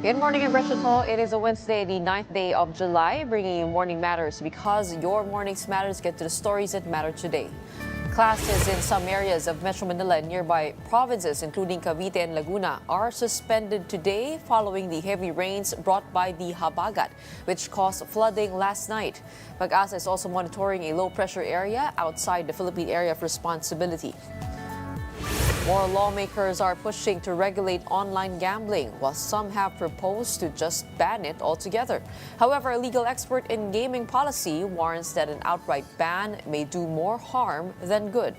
Good morning, impression po. It is a Wednesday, the 9th day of July, bringing you Morning Matters because your morning's matters get to the stories that matter today. Classes in some areas of Metro Manila and nearby provinces, including Cavite and Laguna, are suspended today following the heavy rains brought by the Habagat, which caused flooding last night. Pag-asa is also monitoring a low-pressure area outside the Philippine Area of Responsibility. More lawmakers are pushing to regulate online gambling, while some have proposed to just ban it altogether. However, a legal expert in gaming policy warns that an outright ban may do more harm than good.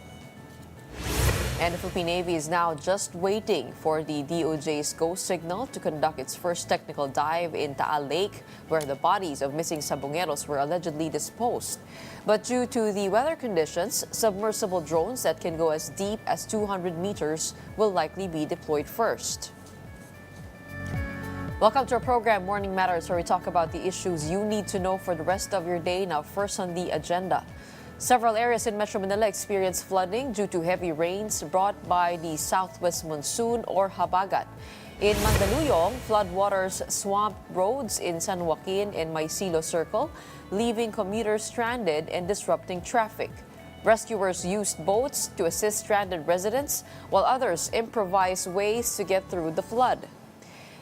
And the Philippine Navy is now just waiting for the DOJ's go signal to conduct its first technical dive in Taal Lake, where the bodies of missing sabongeros were allegedly disposed. But due to the weather conditions, submersible drones that can go as deep as 200 meters will likely be deployed first. Welcome to our program, Morning Matters, where we talk about the issues you need to know for the rest of your day. Now, first on the agenda. Several areas in Metro Manila experienced flooding due to heavy rains brought by the southwest monsoon or Habagat. In Mandaluyong, floodwaters swamped roads in San Joaquin and Maisilo Circle, leaving commuters stranded and disrupting traffic. Rescuers used boats to assist stranded residents, while others improvised ways to get through the flood.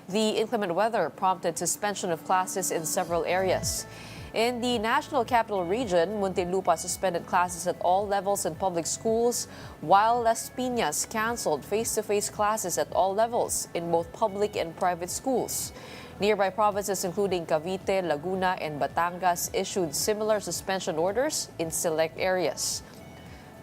The inclement weather prompted suspension of classes in several areas. In the National Capital Region, Muntinlupa suspended classes at all levels in public schools, while Las Piñas canceled face-to-face classes at all levels in both public and private schools. Nearby provinces including Cavite, Laguna, and Batangas issued similar suspension orders in select areas.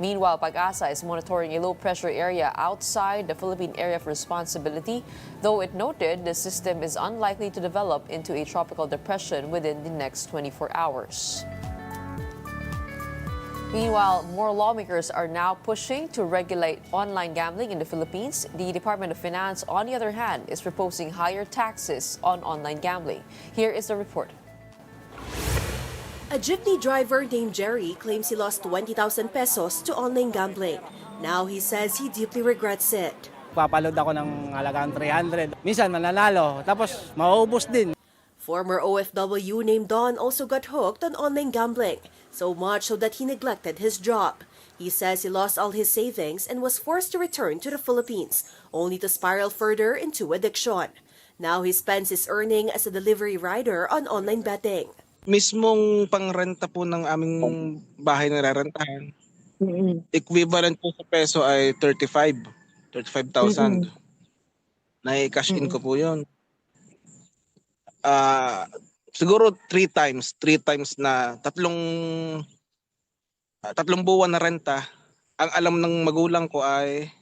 Meanwhile, Pag-asa is monitoring a low-pressure area outside the Philippine Area of Responsibility, though it noted the system is unlikely to develop into a tropical depression within the next 24 hours. Meanwhile, more lawmakers are now pushing to regulate online gambling in the Philippines. The Department of Finance, on the other hand, is proposing higher taxes on online gambling. Here is the report. A jeepney driver named Jerry claims he lost 20,000 pesos to online gambling. Now he says he deeply regrets it. Papaload ako ng halagang 300. Minsan mananalo, tapos mauubos din. Former OFW named Don also got hooked on online gambling, so much so that he neglected his job. He says he lost all his savings and was forced to return to the Philippines, only to spiral further into addiction. Now he spends his earning as a delivery rider on online betting. Mismong pangrenta po ng aming bahay na rarentahan, equivalent po sa peso ay 35,000. Na-cash in ko po yun. Siguro 3 times na tatlong buwan na renta. Ang alam ng magulang ko ay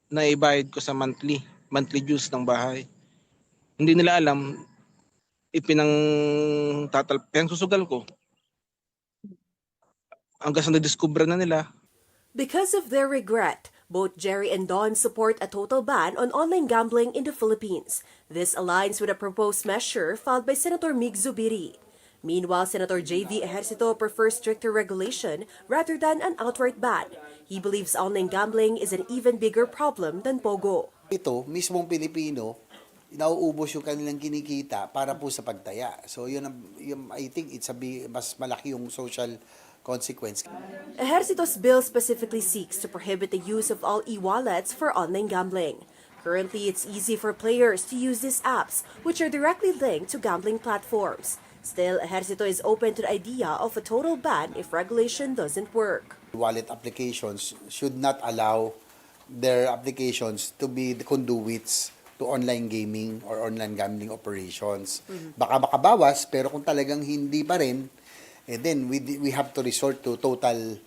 naibayad ko sa monthly dues ng bahay. Hindi nila alam, susugal ko. Hanggang sa nadiskubre na nila. Because of their regret, both Jerry and Don support a total ban on online gambling in the Philippines. This aligns with a proposed measure filed by Senator Mig Zubiri. Meanwhile, Senator J.V. Ejercito prefers stricter regulation rather than an outright ban. He believes online gambling is an even bigger problem than Pogo. Ito, mismong Pilipino, nauubos yung kanilang kinikita para po sa pagtaya. So yun I think mas malaki yung social consequence. Ejercito's bill specifically seeks to prohibit the use of all e-wallets for online gambling. Currently, it's easy for players to use these apps, which are directly linked to gambling platforms. Still, Ejercito is open to the idea of a total ban if regulation doesn't work. Wallet applications should not allow their applications to be the conduits to online gaming or online gambling operations. Baka makabawas, pero kung talagang hindi pa rin, then we have to resort to total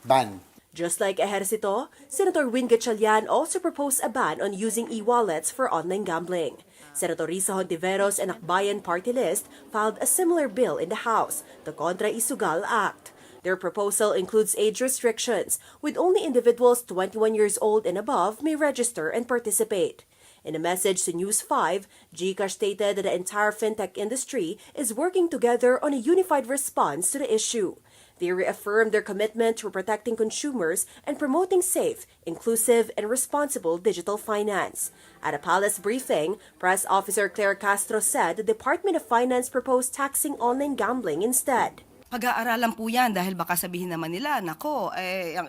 ban. Just like Ejercito, Senator Win Gatchalian also proposed a ban on using e-wallets for online gambling. Senator Risa Hontiveros and Akbayan Party List filed a similar bill in the House, the Contra Isugal Act. Their proposal includes age restrictions, with only individuals 21 years old and above may register and participate. In a message to News 5, GCash stated that the entire fintech industry is working together on a unified response to the issue. They reaffirmed their commitment to protecting consumers and promoting safe, inclusive, and responsible digital finance. At a palace briefing, Press Officer Claire Castro said the Department of Finance proposed taxing online gambling instead. Pag-aaralan po yan dahil baka sabihin naman nila, nako,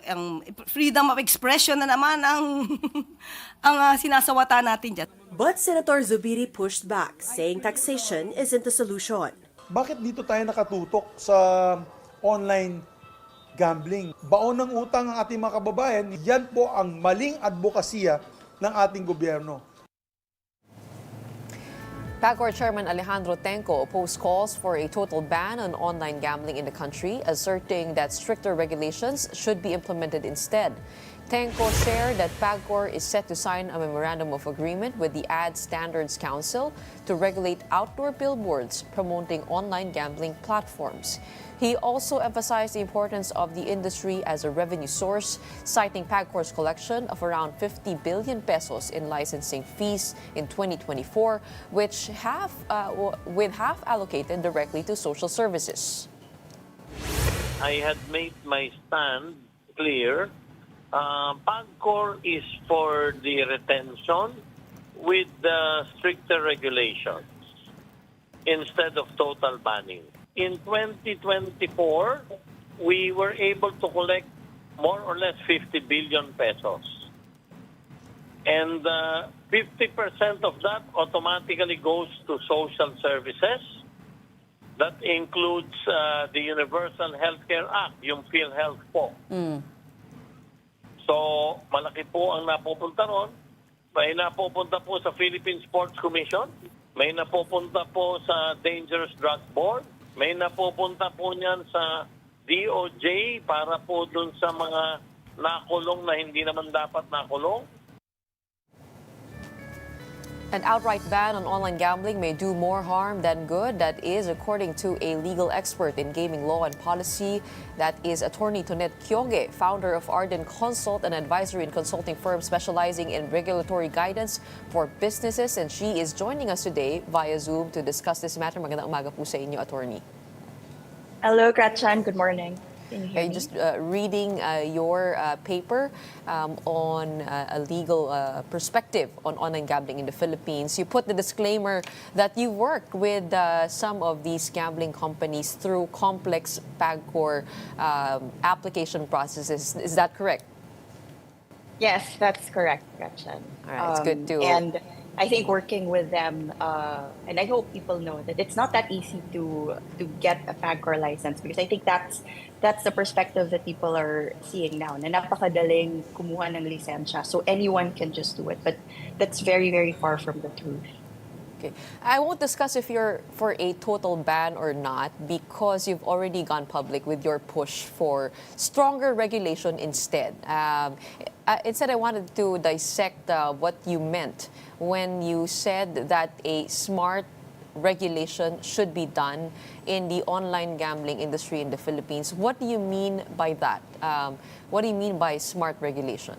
ang freedom of expression na naman ang, sinasawata natin dyan. But Senator Zubiri pushed back, saying taxation isn't the solution. Bakit dito tayo nakatutok sa online gambling? Baon ng utang ang ating mga kababayan, yan po ang maling advokasya ng ating gobyerno. PAGCOR Chairman Alejandro Tenco opposed calls for a total ban on online gambling in the country, asserting that stricter regulations should be implemented instead. Tenco shared that PAGCOR is set to sign a memorandum of agreement with the Ad Standards Council to regulate outdoor billboards promoting online gambling platforms. He also emphasized the importance of the industry as a revenue source, citing PAGCOR's collection of around 50 billion pesos in licensing fees in 2024, with half allocated directly to social services. I had made my stand clear. PAGCOR is for the retention with the stricter regulations instead of total banning. In 2024, we were able to collect more or less 50 billion pesos. And 50% of that automatically goes to social services. That includes the Universal Healthcare Act, yung PhilHealth po. So, malaki po ang napupunta ron. May napupunta po sa Philippine Sports Commission. May napupunta po sa Dangerous Drug Board. May napupunta po niyan sa DOJ para po dun sa mga nakulong na hindi naman dapat nakulong. An outright ban on online gambling may do more harm than good. That is, according to a legal expert in gaming law and policy. That is Attorney Tonet Kyoge, founder of Arden Consult, an advisory and consulting firm specializing in regulatory guidance for businesses. And she is joining us today via Zoom to discuss this matter. Magandang umaga po sa inyo, Attorney. Hello, Gretchen. Good morning. Can you hear me? Just reading your paper on a legal perspective on online gambling in the Philippines. You put the disclaimer that you work with some of these gambling companies through complex PAGCOR application processes. Is that correct? Yes, that's correct, Gretchen. All right, it's good to... And I think working with them, and I hope people know that it's not that easy to get a PAGCOR license, because I think that's the perspective that people are seeing now. Na napakadaling kumuha ng lisensya, so anyone can just do it. But that's very, very far from the truth. Okay. I won't discuss if you're for a total ban or not, because you've already gone public with your push for stronger regulation instead. Instead, I wanted to dissect what you meant when you said that a smart regulation should be done in the online gambling industry in the Philippines. What do you mean by that? What do you mean by smart regulation?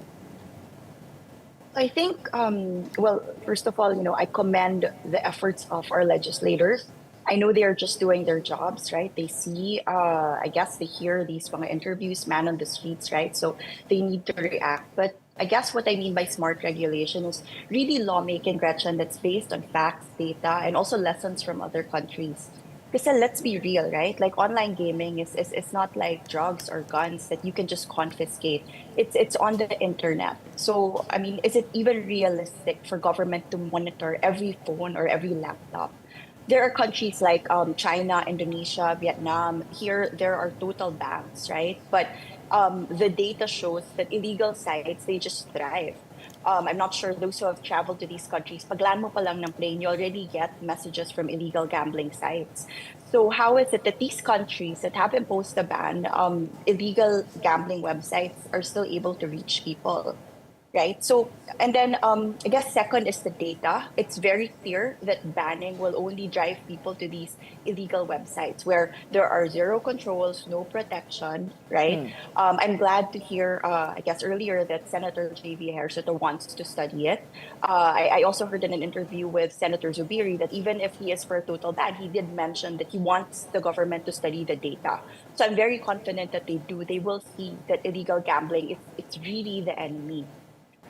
I think, well, first of all, I commend the efforts of our legislators. I know they are just doing their jobs, right? They see, I guess they hear these mga interviews, man on the streets, right? So they need to react. But I guess what I mean by smart regulation is really lawmaking, Gretchen, that's based on facts, data, and also lessons from other countries. Because let's be real, right? Like online gaming is not like drugs or guns that you can just confiscate. It's on the internet. So, I mean, is it even realistic for government to monitor every phone or every laptop? There are countries like China, Indonesia, Vietnam. Here, there are total bans, right? But the data shows that illegal sites, they just thrive. I'm not sure those who have traveled to these countries, paglaan mo pa lang ng plane, you already get messages from illegal gambling sites. So how is it that these countries that have imposed a ban, illegal gambling websites are still able to reach people? right? So, and then I guess second is the data. It's very clear that banning will only drive people to these illegal websites where there are zero controls, no protection, right? I'm glad to hear, I guess earlier that Senator J.V. Ejercito wants to study it. I also heard in an interview with Senator Zubiri that even if he is for a total ban, he did mention that he wants the government to study the data. So I'm very confident that they do. They will see that illegal gambling, it's really the enemy.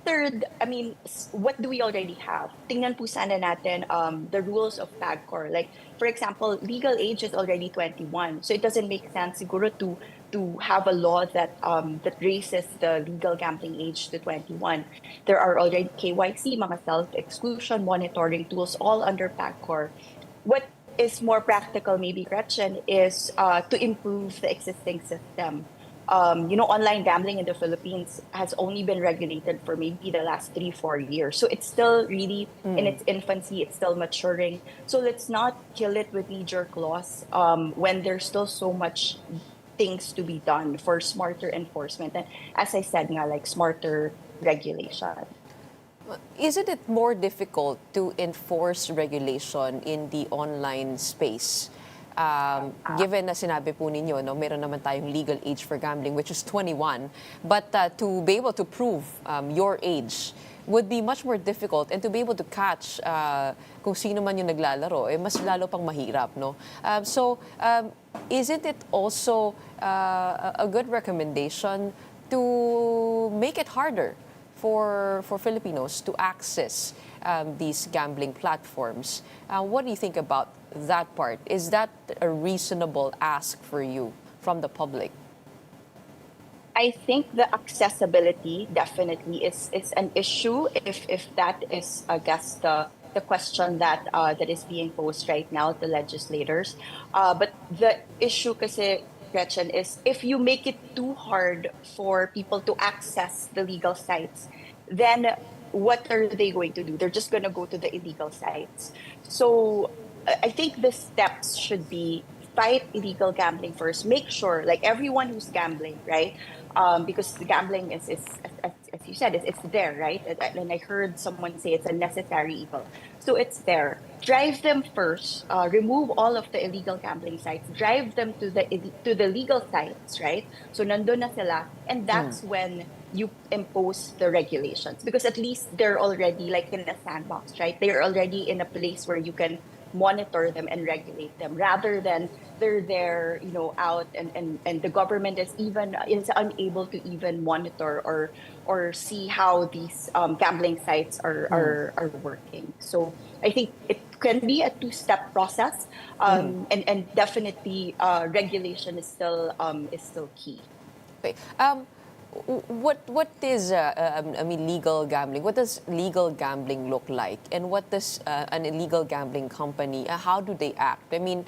Third, I mean, what do we already have? Tingnan po sana natin the rules of PAGCOR. Like, for example, legal age is already 21. So it doesn't make sense siguro to have a law that that raises the legal gambling age to 21. There are already KYC, mga self-exclusion monitoring tools all under PAGCOR. What is more practical, maybe, Gretchen, is to improve the existing system. Online gambling in the Philippines has only been regulated for maybe the last 3, 4 years. So it's still really in its infancy, it's still maturing. So let's not kill it with knee-jerk laws when there's still so much things to be done for smarter enforcement. And as I said, nga, like smarter regulation. Isn't it more difficult to enforce regulation in the online space? Given na sinabi po ninyo, no, meron naman tayong legal age for gambling, which is 21. But to be able to prove your age would be much more difficult, and to be able to catch kung sino man yung naglalaro, mas lalo pang mahirap, no? Isn't it also a good recommendation to make it harder for Filipinos to access these gambling platforms? What do you think about that part? Is that a reasonable ask for you from the public? I think the accessibility definitely is an issue if that is, I guess, the question that that is being posed right now to legislators. But the issue kasi, Gretchen, is if you make it too hard for people to access the legal sites, then what are they going to do? They're just going to go to the illegal sites. So I think the steps should be fight illegal gambling first. Make sure, like everyone who's gambling, right? Because the gambling is as you said, it's there, right? And I heard someone say it's a necessary evil. So it's there. Drive them first. Remove all of the illegal gambling sites. Drive them to the legal sites, right? So nandun na sila, and that's when you impose the regulations, because at least they're already like in a sandbox, right? They're already in a place where you can monitor them and regulate them, rather than they're there, out and the government is unable to even monitor or see how these gambling sites are working. So I think it can be a two-step process, and definitely regulation is still key. Okay. What is legal gambling? What does legal gambling look like, and what does an illegal gambling company? How do they act? I mean,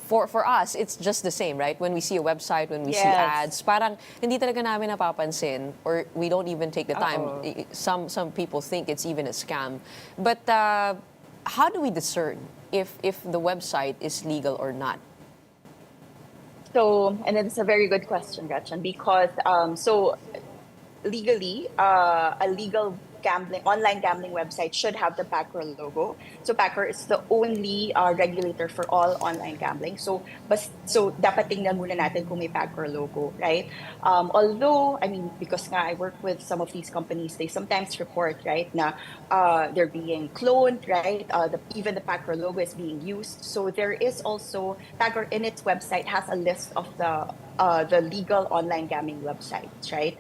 for us, it's just the same, right? When we see a website, when we see ads, parang hindi talaga namin napapansin, or we don't even take the time. Some people think it's even a scam, but how do we discern if the website is legal or not? So, and it's a very good question, Gretchen, because legally, a legal online gambling website should have the PAGCOR logo. So PAGCOR is the only regulator for all online gambling. So dapat tingnan muna natin kung may PAGCOR logo, right? Although, I mean, because nga I work with some of these companies, they sometimes report, right, na they're being cloned, right? Even the PAGCOR logo is being used. So there is also, PAGCOR in its website has a list of the legal online gambling websites, right?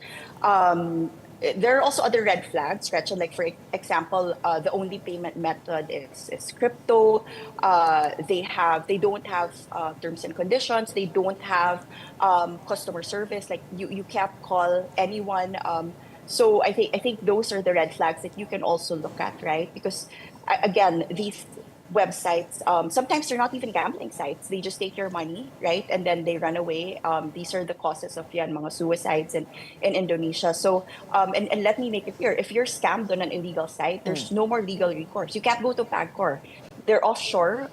There are also other red flags, Gretchen. Like, for example, the only payment method is crypto. They don't have terms and conditions. They don't have customer service. Like, you can't call anyone. So I think those are the red flags that you can also look at, right? Because again, these websites, sometimes they're not even gambling sites. They just take your money, right? And then they run away. These are the causes of mga suicides in Indonesia. So, and let me make it clear, if you're scammed on an illegal site, there's no more legal recourse. You can't go to PAGCOR. they're offshore.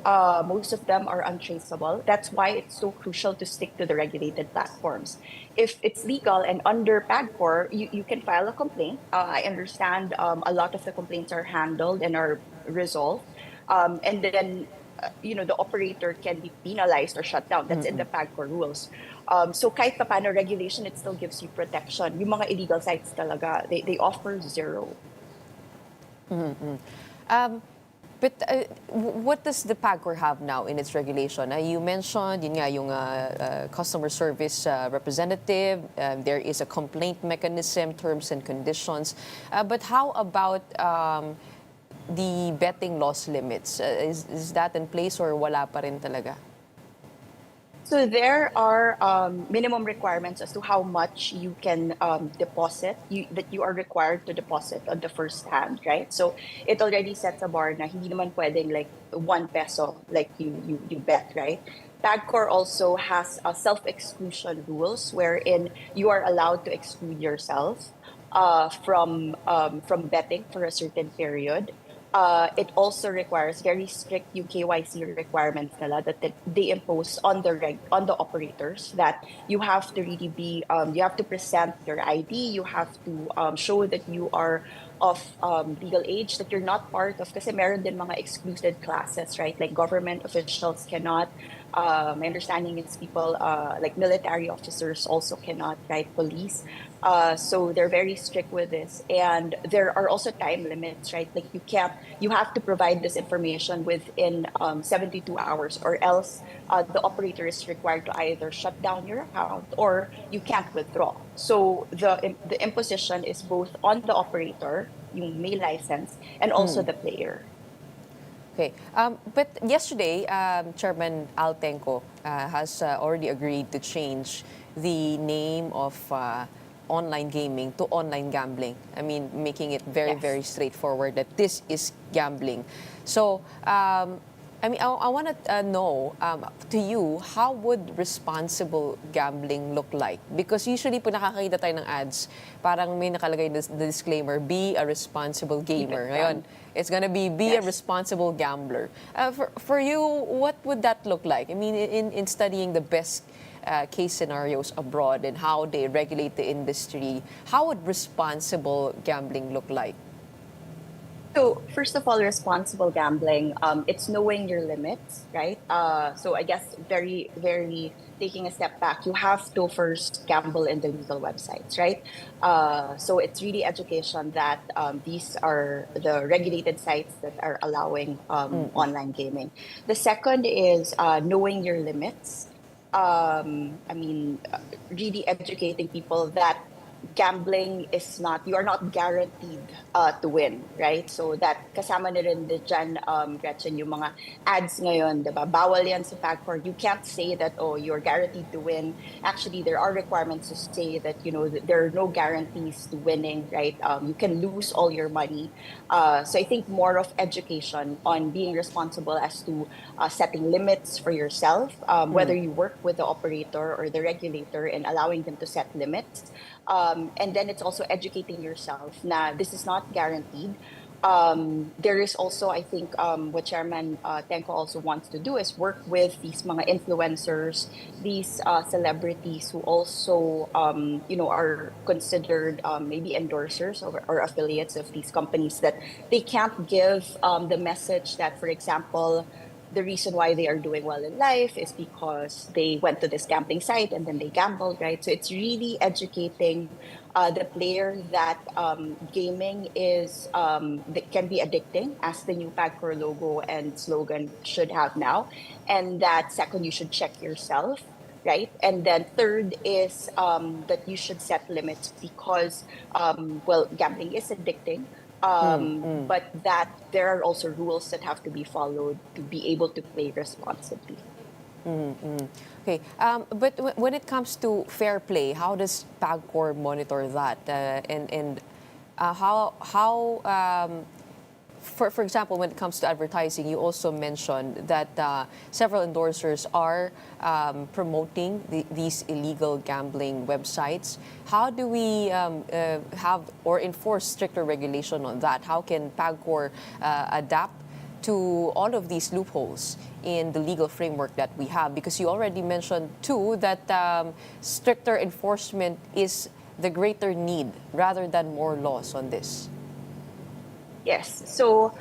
Most of them are untraceable. That's why it's so crucial to stick to the regulated platforms. If it's legal and under PAGCOR, you can file a complaint. I understand a lot of the complaints are handled and are resolved. And then the operator can be penalized or shut down. That's in the PAGCOR rules. So kahit pa paano regulation, it still gives you protection. Yung mga illegal sites talaga, they offer zero. But what does the PAGCOR have now in its regulation? You mentioned yun nga, yung customer service representative. There is a complaint mechanism, terms and conditions. But how about the betting loss limits? Is that in place or wala pa rin talaga? So there are minimum requirements as to how much you can deposit, that you are required to deposit on the first hand, right? So it already sets a bar na hindi naman pwedeng like 1 peso like you bet, right? PAGCOR also has self-exclusion rules wherein you are allowed to exclude yourself from betting for a certain period. It also requires very strict yung KYC requirements nila that they impose on the operators, that you have to really be you have to present your ID, you have to show that you are of legal age, that you're not part of, kasi meron din mga excluded classes, right? Like government officials cannot. My understanding is people like military officers also cannot, right? Police. So they're very strict with this, and there are also time limits, right? Like you have to provide this information within 72 hours, or else the operator is required to either shut down your account or you can't withdraw. So the imposition is both on the operator, yung may license, and also the player. Okay, but yesterday, Chairman Altenco has already agreed to change the name of online gaming to online gambling. I mean, making it very, Yes. very straightforward that this is gambling. So, I mean, I want to know, to you, how would responsible gambling look like? Because usually po nakakita tayo ng ads, parang may nakalagay na disclaimer, be a responsible gamer. Ngayon, it's gonna be a Yes. responsible gambler. For you, what would that look like? I mean, in studying the best case scenarios abroad and how they regulate the industry, how would responsible gambling look like? So first of all, responsible gambling, it's knowing your limits, right? So I guess very, very taking a step back, you have to first gamble in the legal websites, right? So it's really education that these are the regulated sites that are allowing online gaming. The second is knowing your limits. I mean, really educating people that gambling is not, you are not guaranteed to win, right? So that kasama na rin dyan, Gretchen, yung mga ads ngayon, diba? Bawal yan sa PAGCOR. You can't say that, oh, you're guaranteed to win. Actually, there are requirements to say that, there are no guarantees to winning, right? You can lose all your money. So I think more of education on being responsible as to setting limits for yourself, whether you work with the operator or the regulator and allowing them to set limits. And then it's also educating yourself na this is not guaranteed. There is also, I think, what Chairman Tenko also wants to do is work with these mga influencers, these celebrities who also, are considered maybe endorsers or affiliates of these companies, that they can't give the message that, for example, the reason why they are doing well in life is because they went to this gambling site and then they gambled, right? So it's really educating the player that gaming is that can be addicting, as the new PAGCOR logo and slogan should have now. And that second, you should check yourself, right? And then third is that you should set limits because, gambling is addicting. But that there are also rules that have to be followed to be able to play responsibly. Okay, but when it comes to fair play, how does PAGCOR monitor that? And how for example, when it comes to advertising, you also mentioned that several endorsers are promoting these illegal gambling websites. How do we have or enforce stricter regulation on that? How can PAGCOR adapt to all of these loopholes in the legal framework that we have? Because you already mentioned, too, that stricter enforcement is the greater need rather than more laws on this. Yes. So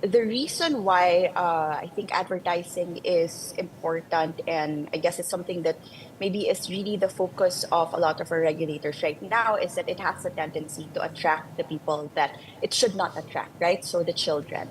the reason why I think advertising is important, and I guess it's something that maybe is really the focus of a lot of our regulators right now, is that it has a tendency to attract the people that it should not attract, right? So the children.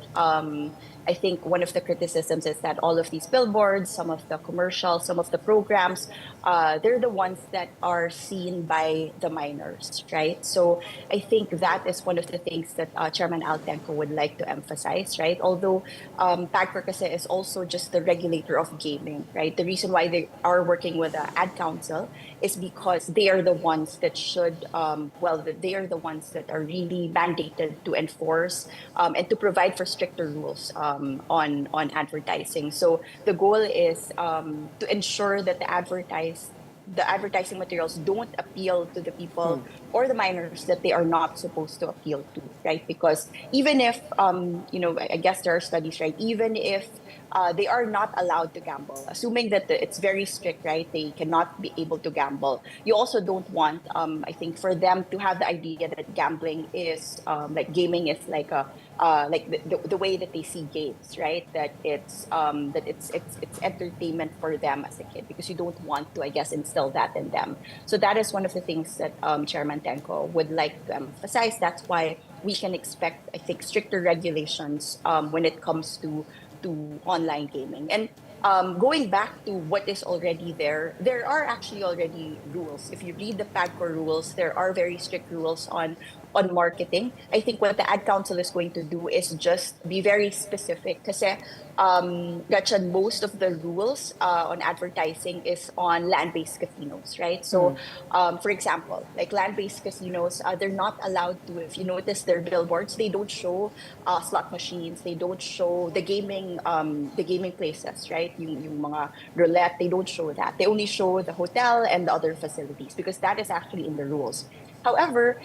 I think one of the criticisms is that all of these billboards, some of the commercials, some of the programs, they're the ones that are seen by the minors, right? So I think that is one of the things that Chairman Altenco would like to emphasize, right? Although PAGCOR kasi is also just the regulator of gaming, right? The reason why they are working with the Ad Council is because they are the ones that should, they are the ones that are really mandated to enforce and to provide for stricter rules on advertising. So the goal is to ensure that the advertising materials don't appeal to the people or the minors that they are not supposed to appeal to, right? Because even if, I guess there are studies, right? Even if they are not allowed to gamble, assuming that it's very strict, right? They cannot be able to gamble. You also don't want, I think, for them to have the idea that gambling is like gaming is like a like the way that they see games, right? That it's entertainment for them as a kid, because you don't want to, I guess, instill that in them. So that is one of the things that Chairman Tenko would like to emphasize. That's why we can expect, I think, stricter regulations when it comes to online gaming. And going back to what is already there are actually already rules. If you read the PAGCOR rules, there are very strict rules on marketing. I think what the Ad Council is going to do is just be very specific. Kasi, Gretchen, most of the rules on advertising is on land-based casinos, right? So, for example, like land-based casinos, they're not allowed to, if you notice their billboards, they don't show slot machines, they don't show the gaming places, right? Yung mga roulette, they don't show that. They only show the hotel and the other facilities, because that is actually in the rules. However,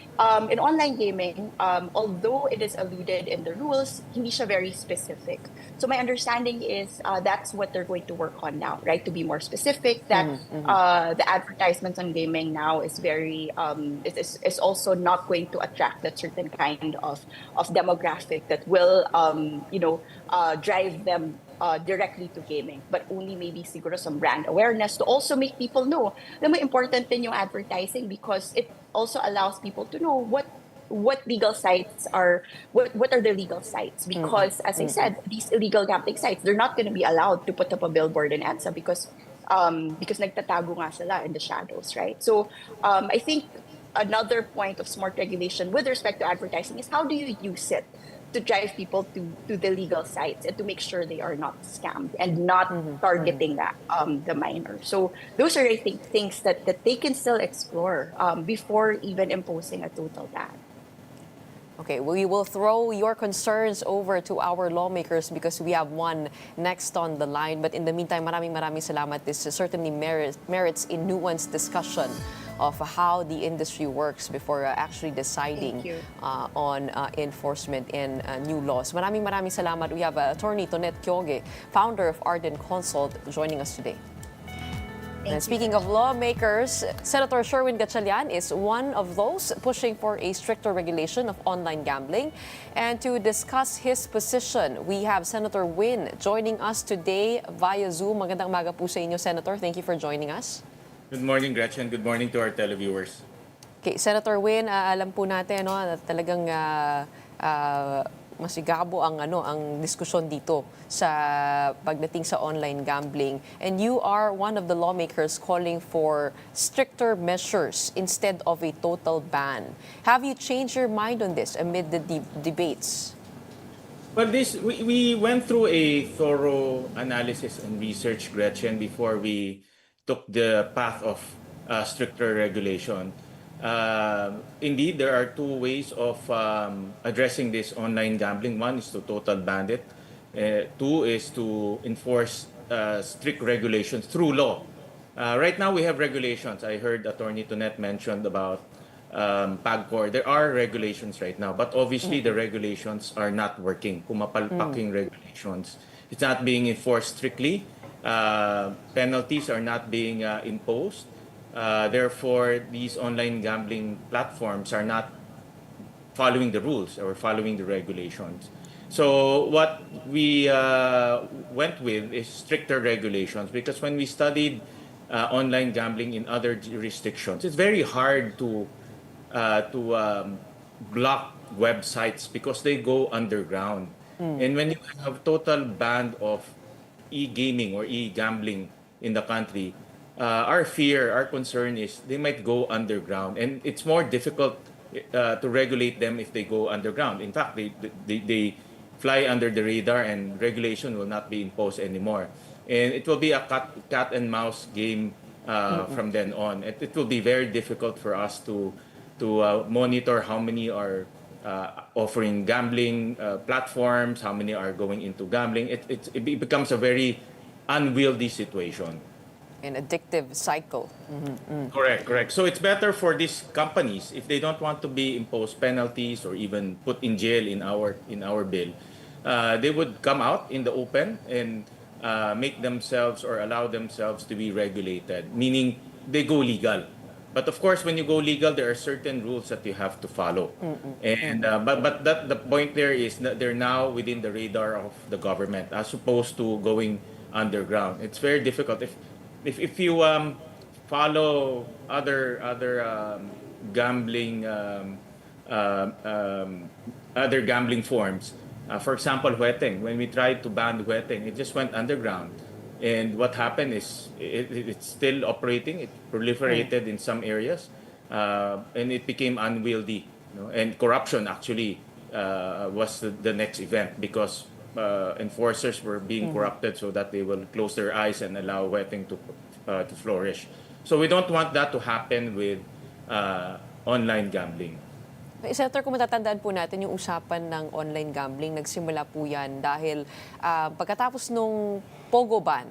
in online gaming, although it is alluded in the rules, hindi siya very specific. So my understanding is that's what they're going to work on now, right? To be more specific, that the advertisements on gaming now is very is also not going to attract that certain kind of demographic that will drive them directly to gaming, but only maybe siguro some brand awareness to also make people know na may important din yung advertising, because it also allows people to know what legal sites are, what are the legal sites, because as I said, these illegal gambling sites, they're not going to be allowed to put up a billboard in EDSA because nagtatago nga sila in the shadows, right? So I think another point of smart regulation with respect to advertising is how do you use it to drive people to the legal sites and to make sure they are not scammed and not targeting the minor. So those are, I think, things that they can still explore before even imposing a total ban. Okay, we will throw your concerns over to our lawmakers because we have one next on the line. But in the meantime, maraming salamat. This certainly merits a nuanced discussion of how the industry works before actually deciding on enforcement and new laws. Maraming salamat. We have Attorney Tonette Kyoge, founder of Arden Consult, joining us today. And speaking of lawmakers, Senator Sherwin Gatchalian is one of those pushing for a stricter regulation of online gambling. And to discuss his position, we have Senator Win joining us today via Zoom. Magandang umaga po sa inyo, Senator. Thank you for joining us. Good morning, Gretchen. Good morning to our televiewers. Okay, Senator Win, alam po natin na talagang masigabo ang diskusyon dito sa pagdating sa online gambling, and you are one of the lawmakers calling for stricter measures instead of a total ban. Have you changed your mind on this amid the debates? Well, we went through a thorough analysis and research, Gretchen, before we took the path of stricter regulation. Indeed, there are two ways of addressing this online gambling. One is to total ban it. Two is to enforce strict regulations through law. Right now, we have regulations. I heard Attorney Tonette mentioned about PAGCOR, there are regulations right now, but obviously the regulations are not working. Pumapalpak yung regulations. It's not being enforced strictly. Penalties are not being imposed. Therefore, these online gambling platforms are not following the rules or following the regulations. So what we went with is stricter regulations, because when we studied online gambling in other jurisdictions, it's very hard to block websites because they go underground. And when you have total ban of e-gaming or e-gambling in the country, our fear, our concern is they might go underground, and it's more difficult to regulate them if they go underground. In fact, they fly under the radar, and regulation will not be imposed anymore. And it will be a cat and mouse game from then on. It will be very difficult for us to monitor how many are offering gambling platforms, how many are going into gambling. It becomes a very unwieldy situation. An addictive cycle. Correct. So it's better for these companies, if they don't want to be imposed penalties or even put in jail in our bill, they would come out in the open and make themselves or allow themselves to be regulated, meaning they go legal. But of course, when you go legal, there are certain rules that you have to follow. And but that the point there is that they're now within the radar of the government, as opposed to going underground. It's very difficult if you follow other gambling other gambling forms. For example, hueteng. When we tried to ban hueteng, it just went underground. And what happened is it's still operating. It proliferated in some areas, and it became unwieldy. And corruption actually was the next event, because enforcers were being corrupted so that they will close their eyes and allow hueteng to flourish. So we don't want that to happen with online gambling. Senator, kung matatandaan po natin yung usapan ng online gambling, nagsimula po yan dahil pagkatapos nung Pogo ban,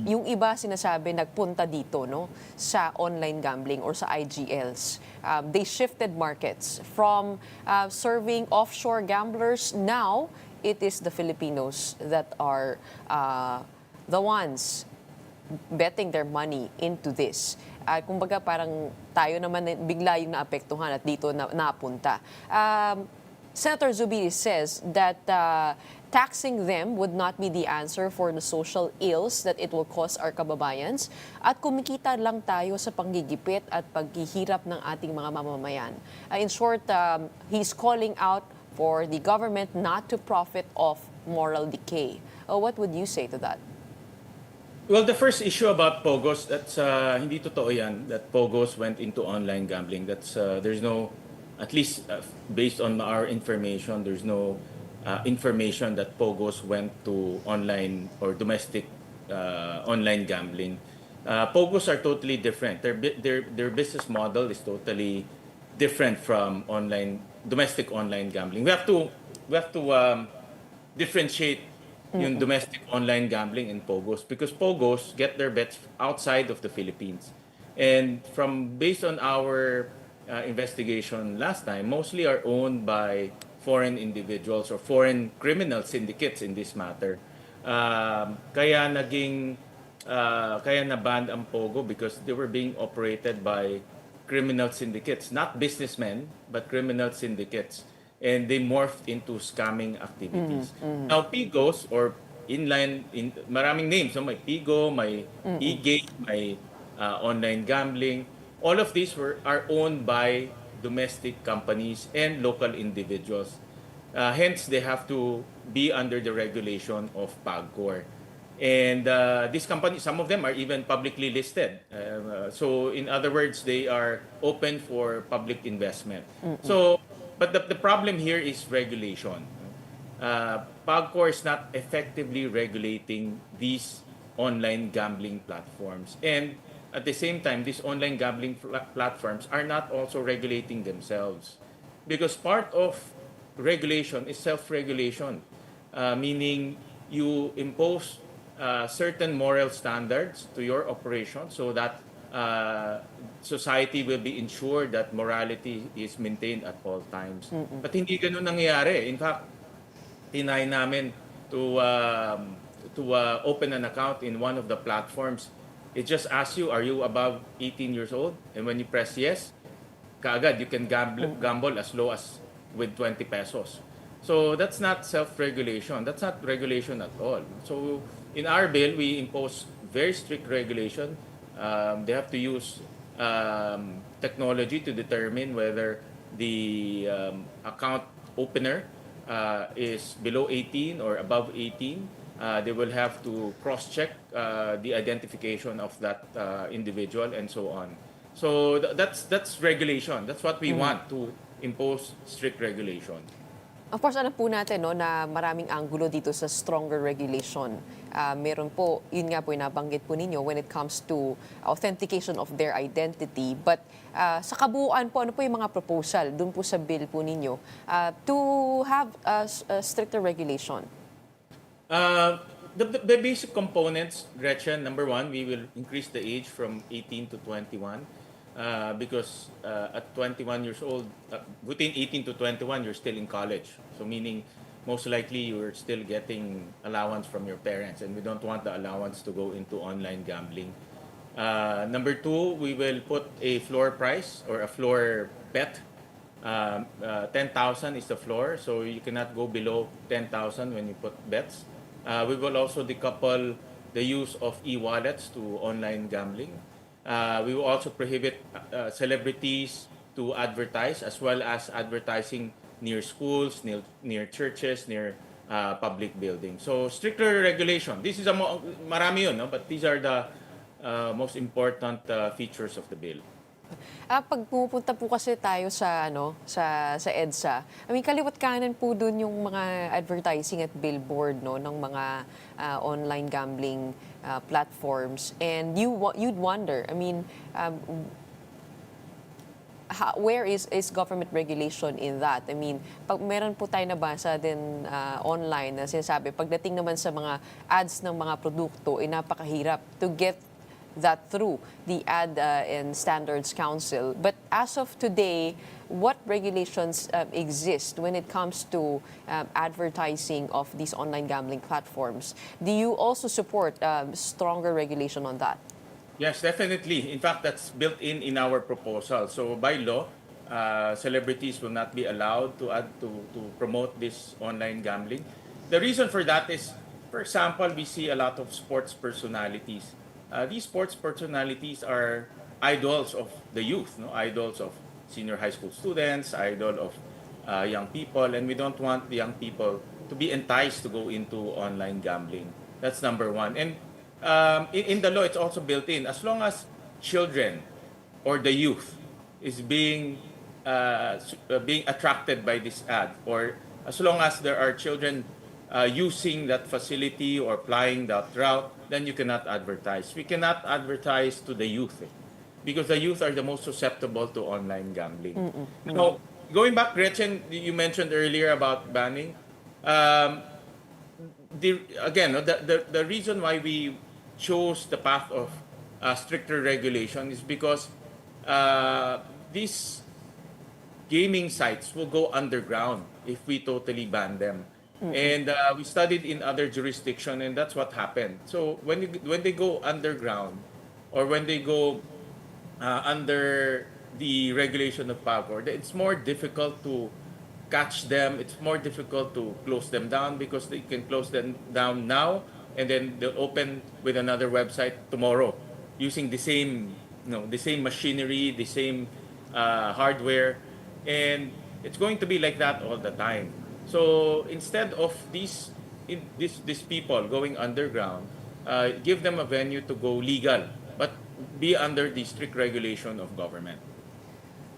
yung iba sinasabi nagpunta dito sa online gambling or sa IGLs. They shifted markets from serving offshore gamblers. Now, it is the Filipinos that are the ones betting their money into this. Kumbaga parang tayo naman bigla yung naapektuhan at dito napunta. Senator Zubiri says that taxing them would not be the answer for the social ills that it will cause our kababayans, at kumikita lang tayo sa panggigipit at paghihirap ng ating mga mamamayan. In short, he's calling out for the government not to profit off moral decay. What would you say to that? Well, the first issue about Pogos, that's hindi totoo yan, that Pogos went into online gambling. That's there's no, at least based on our information, there's no information that Pogos went to online or domestic online gambling. Pogos are totally different. Their business model is totally different from domestic online gambling. We have to differentiate yung domestic online gambling and Pogos, because Pogos get their bets outside of the Philippines. And based on our investigation last time, mostly are owned by foreign individuals or foreign criminal syndicates in this matter. Kaya na-banned ang Pogo, because they were being operated by criminal syndicates, not businessmen, but criminal syndicates. And they morphed into scamming activities. Now, Pigos or maraming names. So may Pigo, may e-game, may online gambling. All of these are owned by domestic companies and local individuals. Hence, they have to be under the regulation of PAGCOR. And these companies, some of them are even publicly listed. So in other words, they are open for public investment. But the problem here is regulation. PAGCOR is not effectively regulating these online gambling platforms. And at the same time, these online gambling platforms are not also regulating themselves. Because part of regulation is self-regulation, meaning you impose certain moral standards to your operation so that society will be ensured that morality is maintained at all times. But hindi ganun nangyayari. In fact, tinry namin to open an account in one of the platforms. It just asks you, are you above 18 years old? And when you press yes, kaagad you can gamble as low as with 20 pesos. So that's not self-regulation. That's not regulation at all. So in our bill, we impose very strict regulation. They have to use technology to determine whether the account opener is below 18 or above 18. They will have to cross-check the identification of that individual and so on. So that's regulation. That's what we want, to impose strict regulation. Of course, alam po natin no, na maraming anggulo dito sa stronger regulation. Meron po, yun nga po yung nabanggit po ninyo when it comes to authentication of their identity. But sa kabuuan po, ano po yung mga proposal dun po sa bill po ninyo to have a stricter regulation? The basic components, Gretchen, number one, we will increase the age from 18 to 21. Because at 21 years old, within 18 to 21, you're still in college. So meaning, most likely you're still getting allowance from your parents, and we don't want the allowance to go into online gambling. Number two, we will put a floor price or a floor bet. 10,000 is the floor, so you cannot go below 10,000 when you put bets. We will also decouple the use of e-wallets to online gambling. We will also prohibit celebrities to advertise, as well as advertising near schools, near churches, near public buildings. So stricter regulation. This is marami yun, no? But these are the most important features of the bill. Pag pumupunta po kasi tayo sa sa EDSA, I mean kaliwat kanan po doon yung mga advertising at billboard no ng mga online gambling platforms, and you'd wonder, I mean where is government regulation in that? I mean, pag meron po tayo nabasa din online na sinasabi, pagdating naman sa mga ads ng mga produkto, napakahirap to get that through the Ad and Standards Council. But as of today, what regulations exist when it comes to advertising of these online gambling platforms? Do you also support stronger regulation on that? Yes, definitely. In fact, that's built in our proposal. So by law, celebrities will not be allowed to promote this online gambling. The reason for that is, for example, we see a lot of sports personalities. These sports personalities are idols of the youth, no? Idols of senior high school students, idol of young people, and we don't want the young people to be enticed to go into online gambling. That's number one. And in the law, it's also built in. As long as children or the youth is being attracted by this ad, or as long as there are children using that facility or applying that route, then you cannot advertise. We cannot advertise to the youth because the youth are the most susceptible to online gambling. Now, going back, Gretchen, you mentioned earlier about banning. The reason why we chose the path of stricter regulation is because these gaming sites will go underground if we totally ban them. And we studied in other jurisdictions, and that's what happened. So when they go underground, or when they go under the regulation of PAGOR, it's more difficult to catch them. It's more difficult to close them down because they can close them down now, and then they'll open with another website tomorrow using the same machinery, the same hardware, and it's going to be like that all the time. So instead of these people going underground, give them a venue to go legal, but be under the strict regulation of government.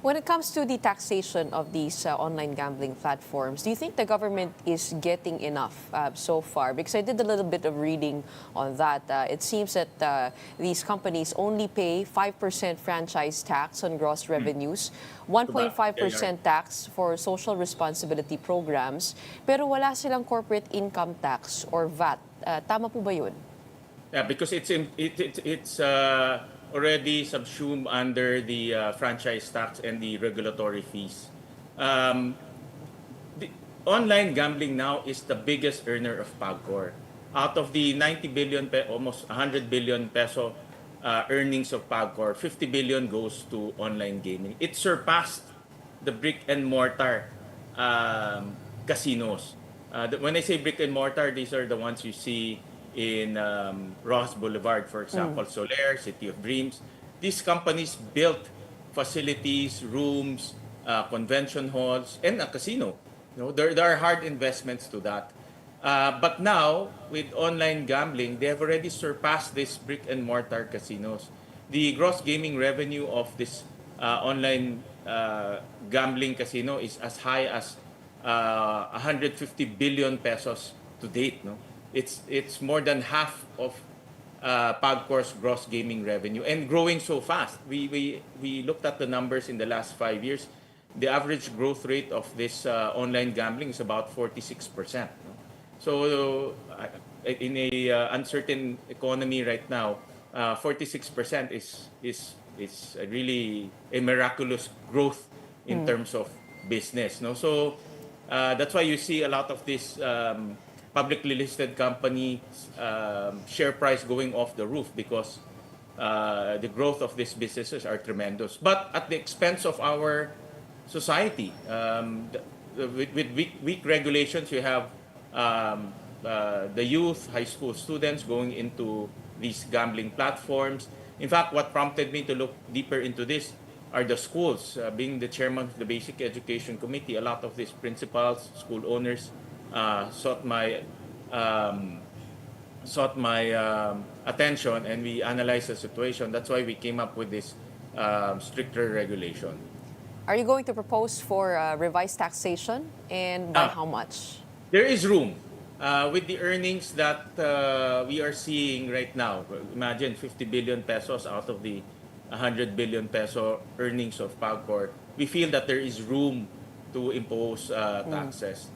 When it comes to the taxation of these online gambling platforms, do you think the government is getting enough so far? Because I did a little bit of reading on that. It seems that these companies only pay 5% franchise tax on gross revenues, 1.5% tax for social responsibility programs, pero wala silang corporate income tax or VAT. Tama po ba yun? Yeah, because it's already subsumed under the franchise tax and the regulatory fees. Um, the online gambling now is the biggest earner of PAGCOR. Out of the 90 billion, almost 100 billion peso earnings of PAGCOR, 50 billion goes to online gaming. It surpassed the brick and mortar casinos. When I say brick and mortar, these are the ones you see in Ross Boulevard, for example, Soler, City of Dreams. These companies built facilities, rooms, convention halls, and a casino. There are hard investments to that. But now, with online gambling, they have already surpassed these brick and mortar casinos. The gross gaming revenue of this online gambling casino is as high as 150 billion pesos to date. No, it's more than half of PAGCOR's gross gaming revenue and growing so fast. We looked at the numbers in the last 5 years. The average growth rate of this online gambling is about 46%. No? So in a uncertain economy right now, 46% is really a miraculous growth in terms of business. No, so that's why you see a lot of these publicly listed companies share price going off the roof because the growth of these businesses are tremendous, but at the expense of our society. With weak regulations, you have the youth, high school students going into these gambling platforms. In fact, what prompted me to look deeper into this are the schools. Being the chairman of the Basic Education Committee, a lot of these principals, school owners sought my attention, and we analyzed the situation. That's why we came up with this stricter regulation. Are you going to propose for revised taxation, and by how much? There is room with the earnings that we are seeing right now. Imagine 50 billion pesos out of the 100 billion peso earnings of PAGCOR. We feel that there is room to impose taxes.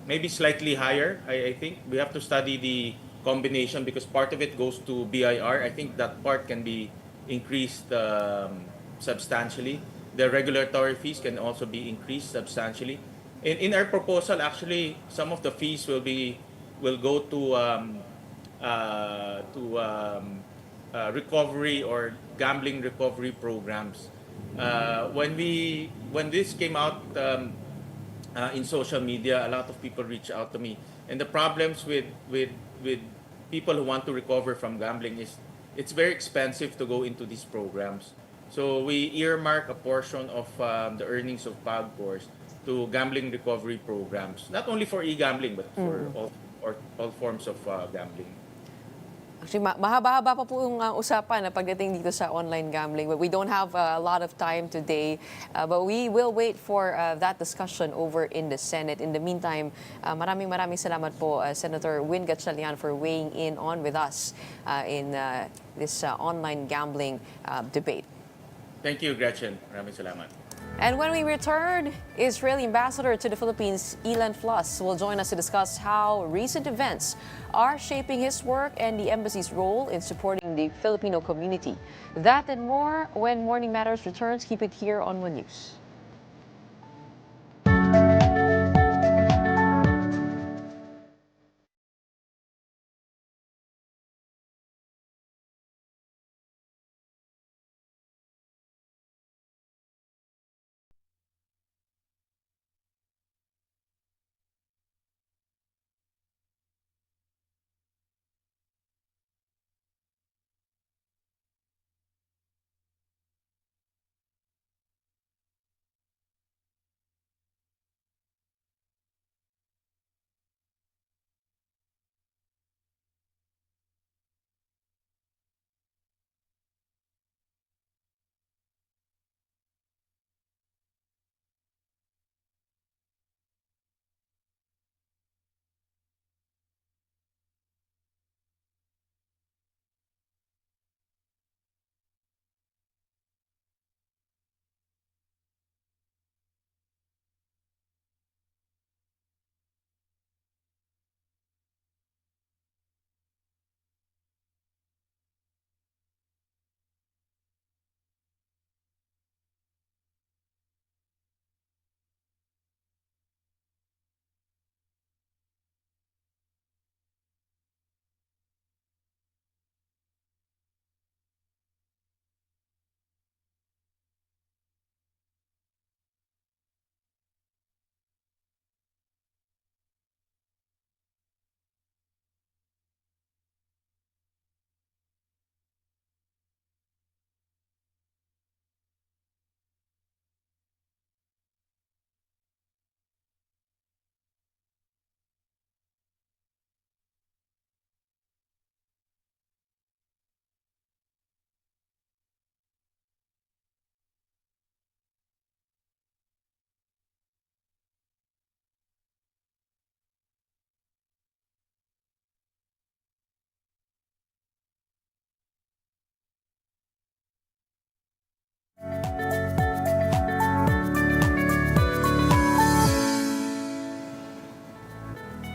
Maybe slightly higher, I think. We have to study the combination because part of it goes to BIR. I think that part can be increased substantially. The regulatory fees can also be increased substantially. In our proposal, actually, some of the fees will go to recovery or gambling recovery programs. When this came out in social media, a lot of people reach out to me, and the problems with people who want to recover from gambling is it's very expensive to go into these programs. So we earmark a portion of the earnings of PAGCORs to gambling recovery programs, not only for e-gambling but for all forms of gambling. Actually, mahaba-haba pa po yung usapan na pagdating dito sa online gambling. But we don't have a lot of time today. But we will wait for that discussion over in the Senate. In the meantime, maraming salamat po, Senator Win Gatchalian, for weighing in on with us in this online gambling debate. Thank you, Gretchen. Maraming salamat. And when we return, Israeli ambassador to the Philippines, Ilan Fluss, will join us to discuss how recent events are shaping his work and the embassy's role in supporting the Filipino community. That and more when Morning Matters returns. Keep it here on One News.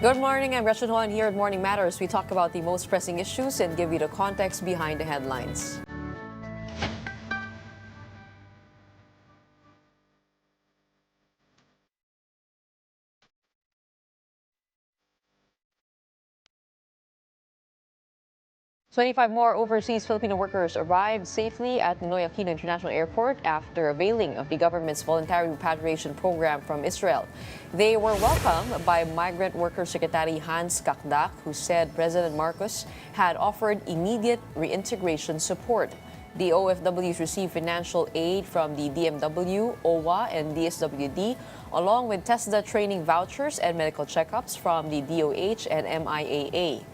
Good morning, I'm Gretchen Juan here at Morning Matters. We talk about the most pressing issues and give you the context behind the headlines. Twenty-five more overseas Filipino workers arrived safely at Ninoy Aquino International Airport after availing of the government's voluntary repatriation program from Israel. They were welcomed by Migrant Worker Secretary Hans Kakdak, who said President Marcos had offered immediate reintegration support. The OFWs received financial aid from the DMW, OWA, and DSWD, along with TESDA training vouchers and medical checkups from the DOH and MIAA.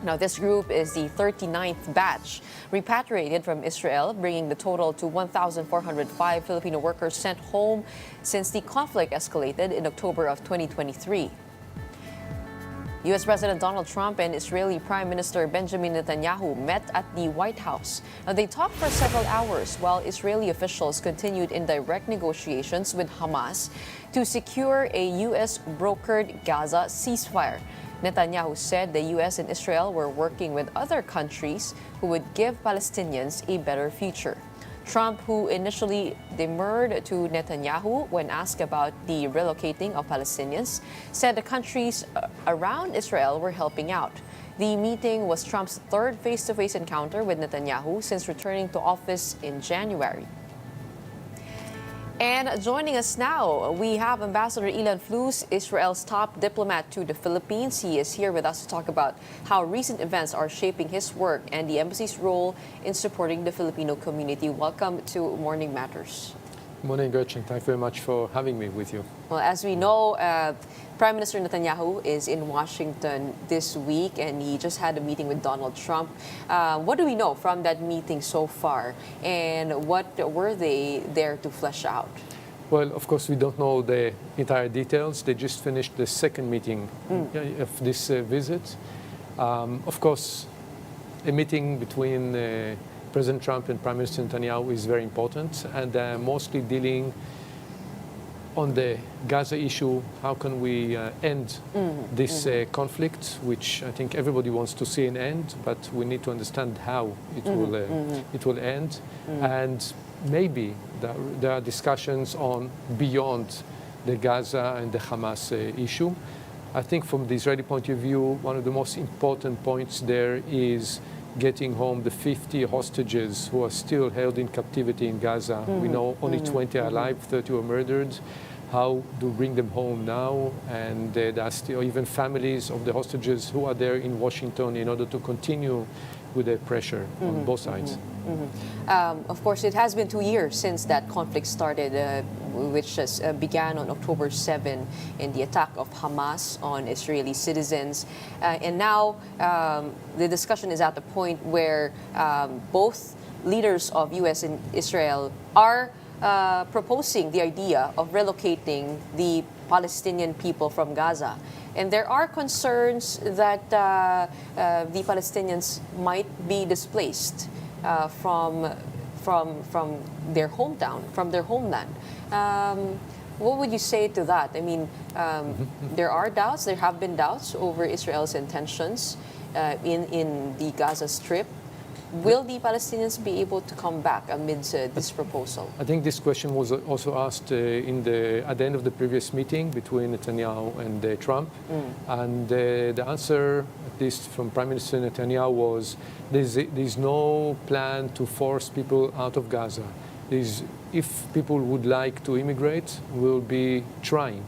Now, this group is the 39th batch repatriated from Israel, bringing the total to 1,405 Filipino workers sent home since the conflict escalated in October of 2023. U.S. President Donald Trump and Israeli Prime Minister Benjamin Netanyahu met at the White House. Now, they talked for several hours while Israeli officials continued indirect negotiations with Hamas to secure a U.S.-brokered Gaza ceasefire. Netanyahu said the U.S. and Israel were working with other countries who would give Palestinians a better future. Trump, who initially demurred to Netanyahu when asked about the relocating of Palestinians, said the countries around Israel were helping out. The meeting was Trump's third face-to-face encounter with Netanyahu since returning to office in January. And joining us now, we have Ambassador Ilan Flus, Israel's top diplomat to the Philippines. He is here with us to talk about how recent events are shaping his work and the embassy's role in supporting the Filipino community. Welcome to Morning Matters. Morning, Gretchen. Thank you very much for having me with you. Well, as we know, Prime Minister Netanyahu is in Washington this week, and he just had a meeting with Donald Trump. What do we know from that meeting so far, and what were they there to flesh out? Well, of course, we don't know the entire details. They just finished the second meeting of this visit. Of course, a meeting between President Trump and Prime Minister Netanyahu is very important, and mostly dealing on the Gaza issue. How can we end this conflict, which I think everybody wants to see an end, but we need to understand how it will end. And maybe there are discussions on beyond the Gaza and the Hamas issue. I think from the Israeli point of view, one of the most important points there is getting home the 50 hostages who are still held in captivity in Gaza. We know only 20 are alive, 30 were murdered. How to bring them home now? And there are still even families of the hostages who are there in Washington in order to continue with the pressure on both sides. Of course, it has been 2 years since that conflict started, which began on October 7 in the attack of Hamas on Israeli citizens. And now the discussion is at the point where both leaders of U.S. and Israel are proposing the idea of relocating the Palestinian people from Gaza. And there are concerns that the Palestinians might be displaced from their hometown, from their homeland. What would you say to that? I mean, there are doubts, there have been doubts over Israel's intentions in the Gaza Strip. Will the Palestinians be able to come back amidst this proposal? I think this question was also asked at the end of the previous meeting between Netanyahu and Trump. And the answer, at least from Prime Minister Netanyahu, was there's no plan to force people out of Gaza. If people would like to immigrate, we'll be trying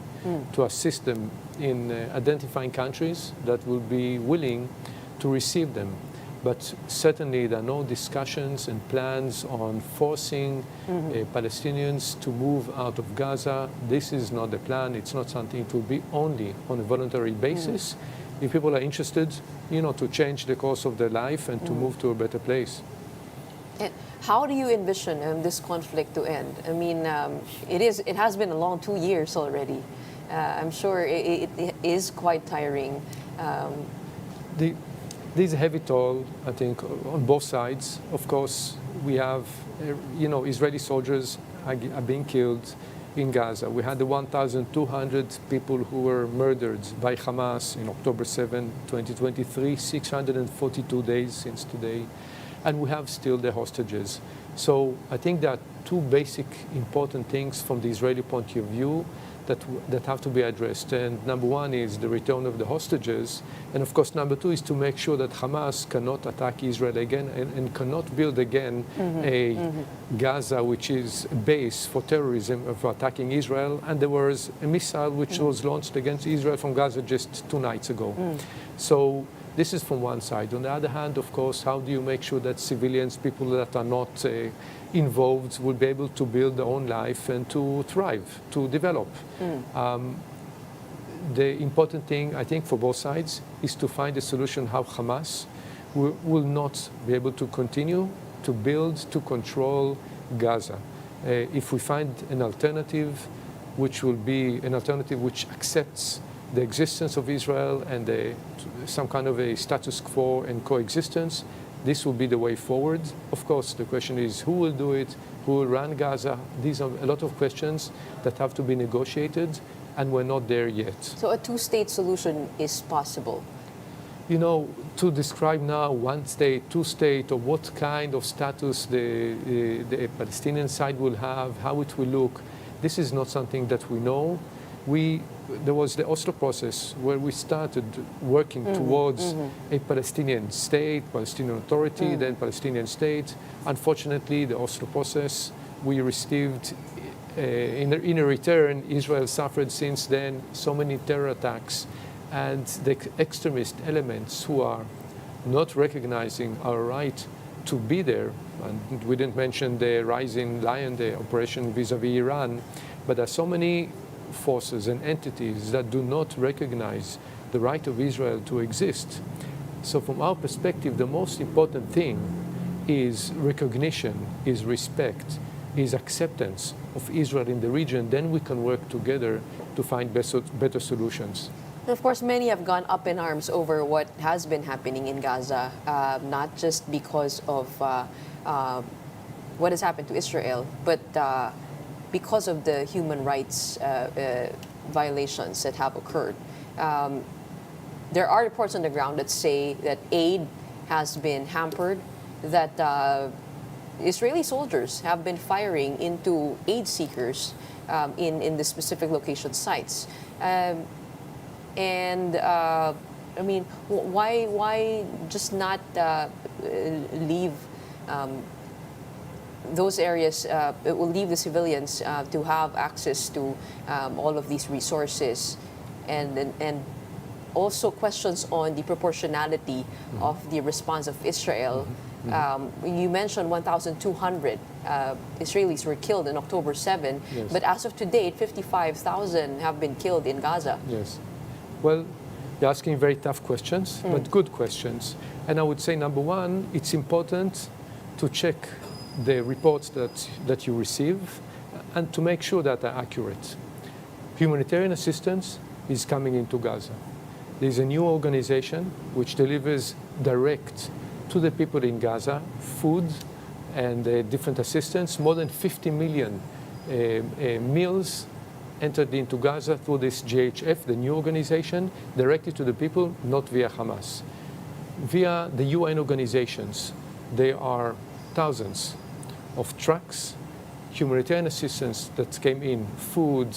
to assist them in identifying countries that will be willing to receive them. But certainly there are no discussions and plans on forcing Palestinians to move out of Gaza. This is not the plan. It's not something. It will be only on a voluntary basis. If people are interested, to change the course of their life and to move to a better place. And how do you envision this conflict to end? I mean, it has been a long 2 years already. I'm sure it is quite tiring. There's a heavy toll, I think, on both sides. Of course, we have, Israeli soldiers are being killed. in Gaza. We had the 1,200 people who were murdered by Hamas in October 7, 2023, 642 days since today, and we have still the hostages. So I think there are two basic important things from the Israeli point of view that have to be addressed. And number one is the return of the hostages. And of course, number two is to make sure that Hamas cannot attack Israel again and cannot build again Gaza, which is a base for terrorism, for attacking Israel. And there was a missile which was launched against Israel from Gaza just 2 nights ago. So this is from one side. On the other hand, of course, how do you make sure that civilians, people that are not involved, will be able to build their own life and to thrive, to develop? The important thing, I think, for both sides is to find a solution how Hamas will not be able to continue to build, to control Gaza. If we find an alternative, which will be an alternative which accepts the existence of Israel and some kind of a status quo and coexistence, this will be the way forward. Of course, the question is who will do it, who will run Gaza. These are a lot of questions that have to be negotiated, and we're not there yet. So a two-state solution is possible? You know, to describe now one state, two state, or what kind of status the Palestinian side will have, how it will look, this is not something that we know. There was the Oslo process where we started working towards a Palestinian state, Palestinian authority, then Palestinian state. Unfortunately, the Oslo process, we received, in a return, Israel suffered since then so many terror attacks, and the extremist elements who are not recognizing our right to be there, and we didn't mention the Rising Lion, the operation vis-a-vis Iran, but there are so many forces and entities that do not recognize the right of Israel to exist. So from our perspective, the most important thing is recognition, is respect, is acceptance of Israel in the region. Then we can work together to find better solutions. And of course, many have gone up in arms over what has been happening in Gaza, not just because of what has happened to Israel, but because of the human rights violations that have occurred. There are reports on the ground that say that aid has been hampered, that Israeli soldiers have been firing into aid seekers in the specific location sites. I mean, why just not leave those areas? It will leave the civilians to have access to all of these resources, and also questions on the proportionality of the response of Israel. You mentioned 1,200 Israelis were killed in October 7, yes. But as of today, 55,000 have been killed in Gaza. Yes. Well, you're asking very tough questions, but good questions. And I would say, number one, it's important to check the reports that you receive and to make sure that they're accurate. Humanitarian assistance is coming into Gaza. There's a new organization which delivers direct to the people in Gaza food and different assistance. More than 50 million meals entered into Gaza through this GHF, the new organization, directed to the people, not via Hamas. Via the UN organizations, there are thousands of trucks, humanitarian assistance that came in, food,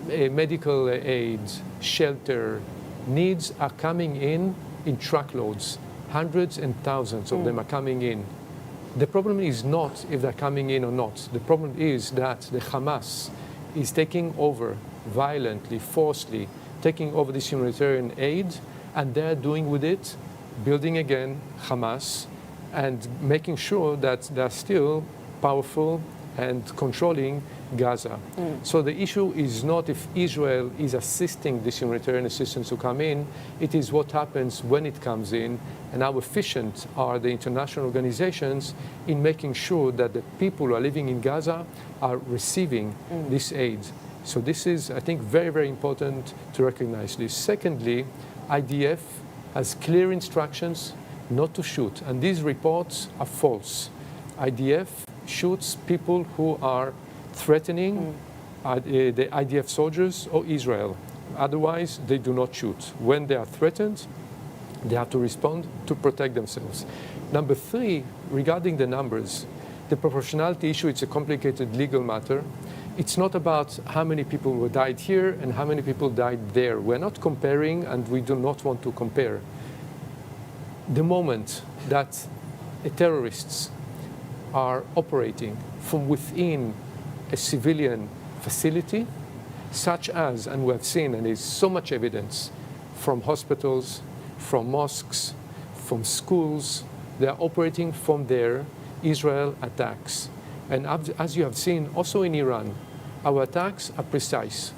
medical aid, shelter, needs are coming in truckloads. Hundreds and thousands of them are coming in. The problem is not if they're coming in or not. The problem is that the Hamas is taking over violently, forcefully, taking over this humanitarian aid, and they're doing with it, building again Hamas, and making sure that they're still powerful and controlling Gaza. So the issue is not if Israel is assisting this humanitarian assistance to come in, it is what happens when it comes in, and how efficient are the international organizations in making sure that the people who are living in Gaza are receiving this aid. So this is, I think, very, very important to recognize this. Secondly, IDF has clear instructions not to shoot, and these reports are false. IDF shoots people who are threatening the IDF soldiers or Israel. Otherwise, they do not shoot. When they are threatened, they have to respond to protect themselves. Number three, regarding the numbers, the proportionality issue, it's a complicated legal matter. It's not about how many people were died here and how many people died there. We're not comparing, and we do not want to compare. The moment that terrorists are operating from within a civilian facility, such as, and we have seen, and there's so much evidence from hospitals, from mosques, from schools, they are operating from there. Israel attacks. And as you have seen, also in Iran, our attacks are precise.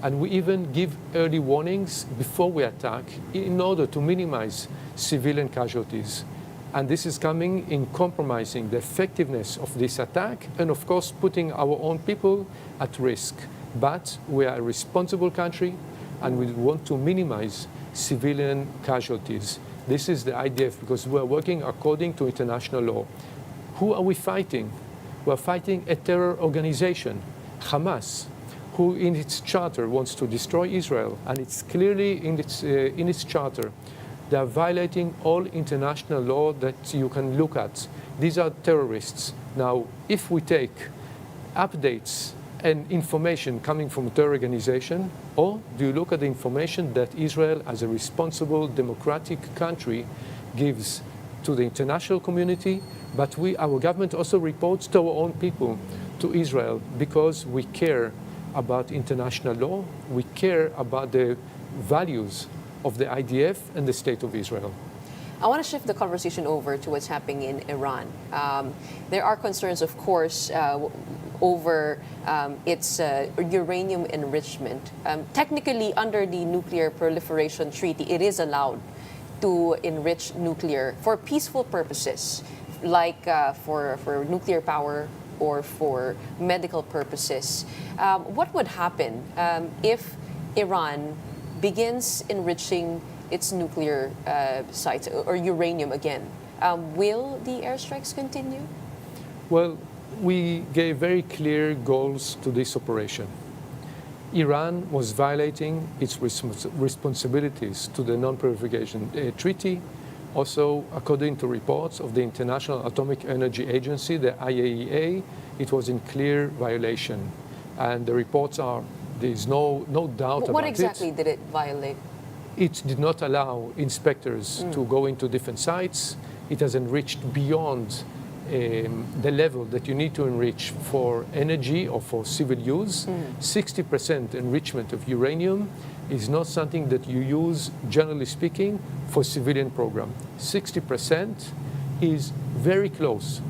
And we even give early warnings before we attack in order to minimize civilian casualties. And this is coming in compromising the effectiveness of this attack and, of course, putting our own people at risk. But we are a responsible country and we want to minimize civilian casualties. This is the IDF because we are working according to international law. Who are we fighting? We are fighting a terror organization, Hamas, who in its charter wants to destroy Israel, and it's clearly in its charter. They are violating all international law that you can look at. These are terrorists. Now, if we take updates and information coming from a terror organization, or do you look at the information that Israel, as a responsible democratic country, gives to the international community, but our government also reports to our own people, to Israel, because we care about international law, we care about the values of the IDF and the State of Israel. I want to shift the conversation over to what's happening in Iran. There are concerns, of course, over its uranium enrichment. Technically, under the Nuclear Proliferation Treaty, it is allowed to enrich nuclear for peaceful purposes, like for nuclear power or for medical purposes. What would happen if Iran begins enriching its nuclear sites or uranium again? Will the airstrikes continue? Well, we gave very clear goals to this operation. Iran was violating its responsibilities to the Non-Proliferation Treaty. Also, according to reports of the International Atomic Energy Agency, the IAEA, it was in clear violation. And the reports are, there's no doubt about it. What exactly did it violate? It did not allow inspectors to go into different sites. It has enriched beyond the level that you need to enrich for energy or for civil use. 60% enrichment of uranium is not something that you use, generally speaking, for civilian program. 60% is very close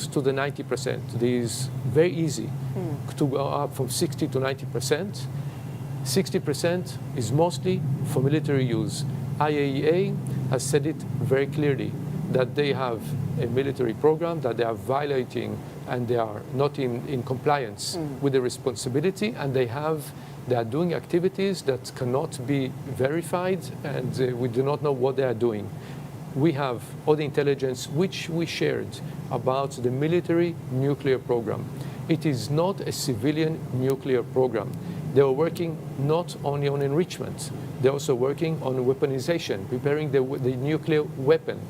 to the 90%. It is very easy to go up from 60 to 90%. 60% is mostly for military use. IAEA has said it very clearly that they have a military program, that they are violating and they are not in compliance with the responsibility, and they are doing activities that cannot be verified, and we do not know what they are doing. We have all the intelligence which we shared about the military nuclear program. It is not a civilian nuclear program. They are working not only on enrichment, they're also working on weaponization, preparing the nuclear weapon.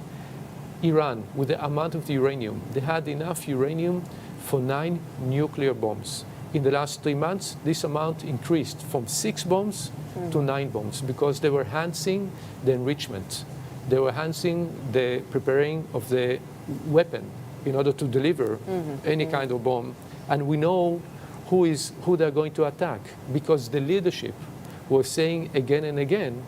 Iran, with the amount of the uranium, they had enough uranium for 9 nuclear bombs. In the last 3 months, this amount increased from 6 bombs to 9 bombs because they were enhancing the enrichment. They were enhancing the preparing of the weapon in order to deliver any kind of bomb. And we know who they're going to attack because the leadership was saying again and again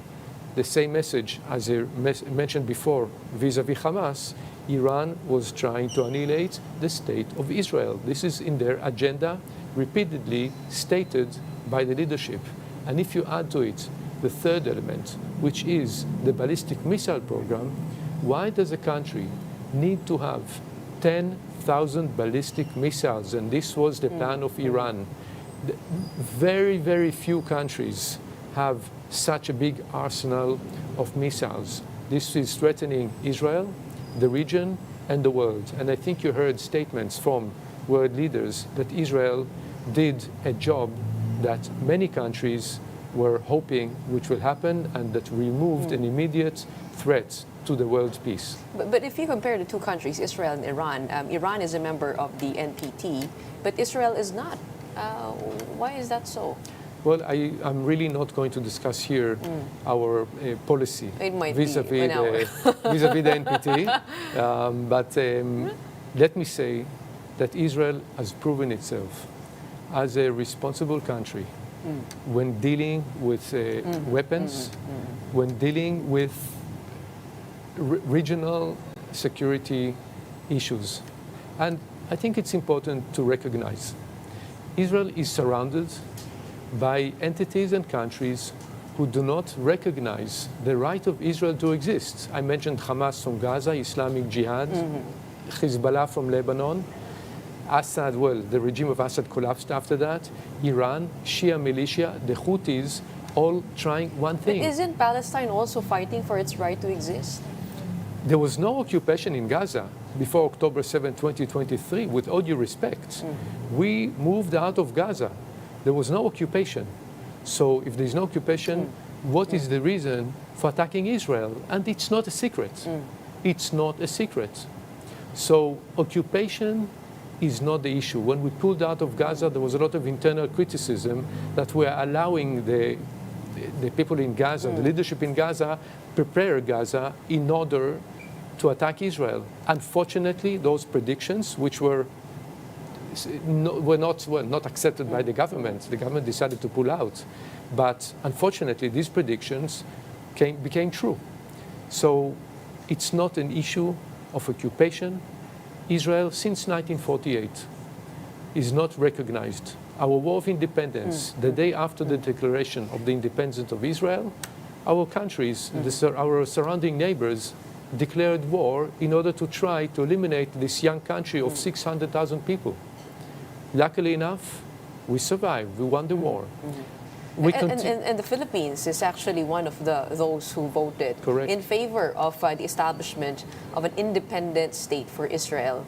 the same message as I mentioned before vis-a-vis Hamas. Iran was trying to annihilate the state of Israel. This is in their agenda, repeatedly stated by the leadership. And if you add to it the third element, which is the ballistic missile program, why does a country need to have 10,000 ballistic missiles? And this was the plan of Iran. Very, very few countries have such a big arsenal of missiles. This is threatening Israel, the region, and the world. And I think you heard statements from world leaders that Israel did a job that many countries were hoping which will happen, and that removed an immediate threat to the world's peace. But if you compare the two countries, Israel and Iran, Iran is a member of the NPT, but Israel is not. Why is that so? Well, I'm really not going to discuss here our policy It might vis-a-vis be an hour. vis-a-vis the NPT. But let me say that Israel has proven itself as a responsible country when dealing with weapons, when dealing with regional security issues. And I think it's important to recognize Israel is surrounded by entities and countries who do not recognize the right of Israel to exist. I mentioned Hamas from Gaza, Islamic Jihad, Hezbollah from Lebanon, Assad, well, the regime of Assad collapsed after that, Iran, Shia militia, the Houthis, all trying one thing. But isn't Palestine also fighting for its right to exist? There was no occupation in Gaza before October 7, 2023, with all due respect. We moved out of Gaza. There was no occupation. So if there's no occupation, what is the reason for attacking Israel? And it's not a secret. It's not a secret. So occupation is not the issue. When we pulled out of Gaza, there was a lot of internal criticism that we're allowing the people in Gaza, the leadership in Gaza, prepare Gaza in order to attack Israel. Unfortunately, those predictions, which were not accepted by the government. The government decided to pull out. But unfortunately, these predictions became true. So it's not an issue of occupation. Israel, since 1948, is not recognized. Our War of Independence, the day after the declaration of the independence of Israel, our countries, our surrounding neighbors, declared war in order to try to eliminate this young country of 600,000 people. Luckily enough, we survived. We won the war. And the Philippines is actually one of those who voted Correct. in favor of the establishment of an independent state for Israel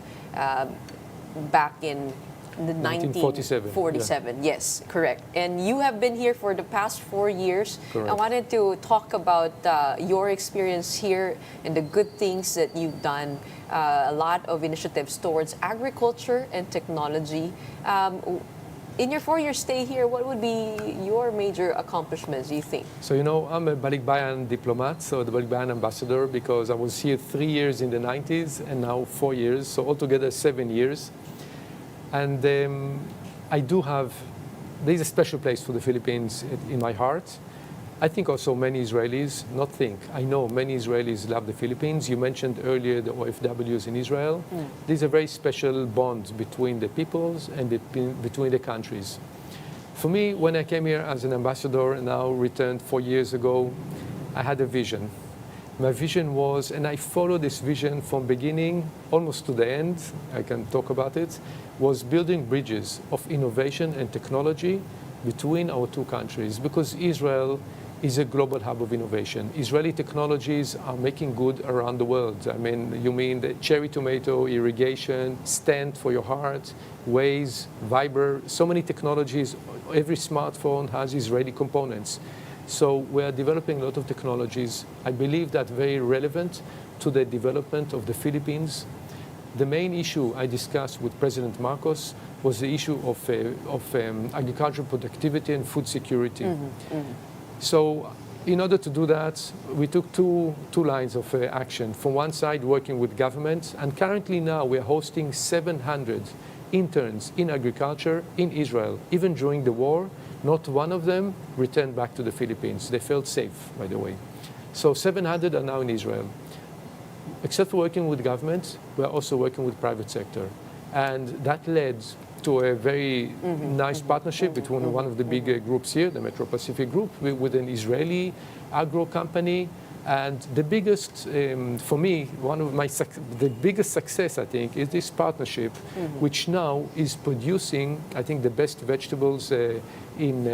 back in the 1947. Yes, correct. And you have been here for the past 4 years. Correct. I wanted to talk about your experience here and the good things that you've done. A lot of initiatives towards agriculture and technology. In your 4-year stay here, what would be your major accomplishments, do you think? So, I'm a Balikbayan diplomat, so the Balikbayan ambassador, because I was here 3 years in the 90s and now 4 years, so altogether 7 years. And there's a special place for the Philippines in my heart. I think also many Israelis, I know many Israelis love the Philippines. You mentioned earlier the OFWs in Israel. There's a very special bond between the peoples and between the countries. For me, when I came here as an ambassador and now returned 4 years ago, I had a vision. My vision was, and I followed this vision from beginning almost to the end, I can talk about it, was building bridges of innovation and technology between our two countries, because Israel is a global hub of innovation. Israeli technologies are making good around the world. I mean, you mean the cherry tomato, irrigation, stent for your heart, Waze, Viber, so many technologies. Every smartphone has Israeli components. So we are developing a lot of technologies. I believe that very relevant to the development of the Philippines. The main issue I discussed with President Marcos was the issue of agricultural productivity and food security. So in order to do that, we took two lines of action. From one side, working with government, and currently now we're hosting 700 interns in agriculture in Israel. Even during the war, not one of them returned back to the Philippines. They felt safe, by the way. So 700 are now in Israel. Except for working with government, we're also working with private sector. And that led to a very nice partnership between one of the big groups here, the Metro Pacific Group, with an Israeli agro company. And the biggest, for me, the biggest success, I think, is this partnership, which now is producing, I think, the best vegetables in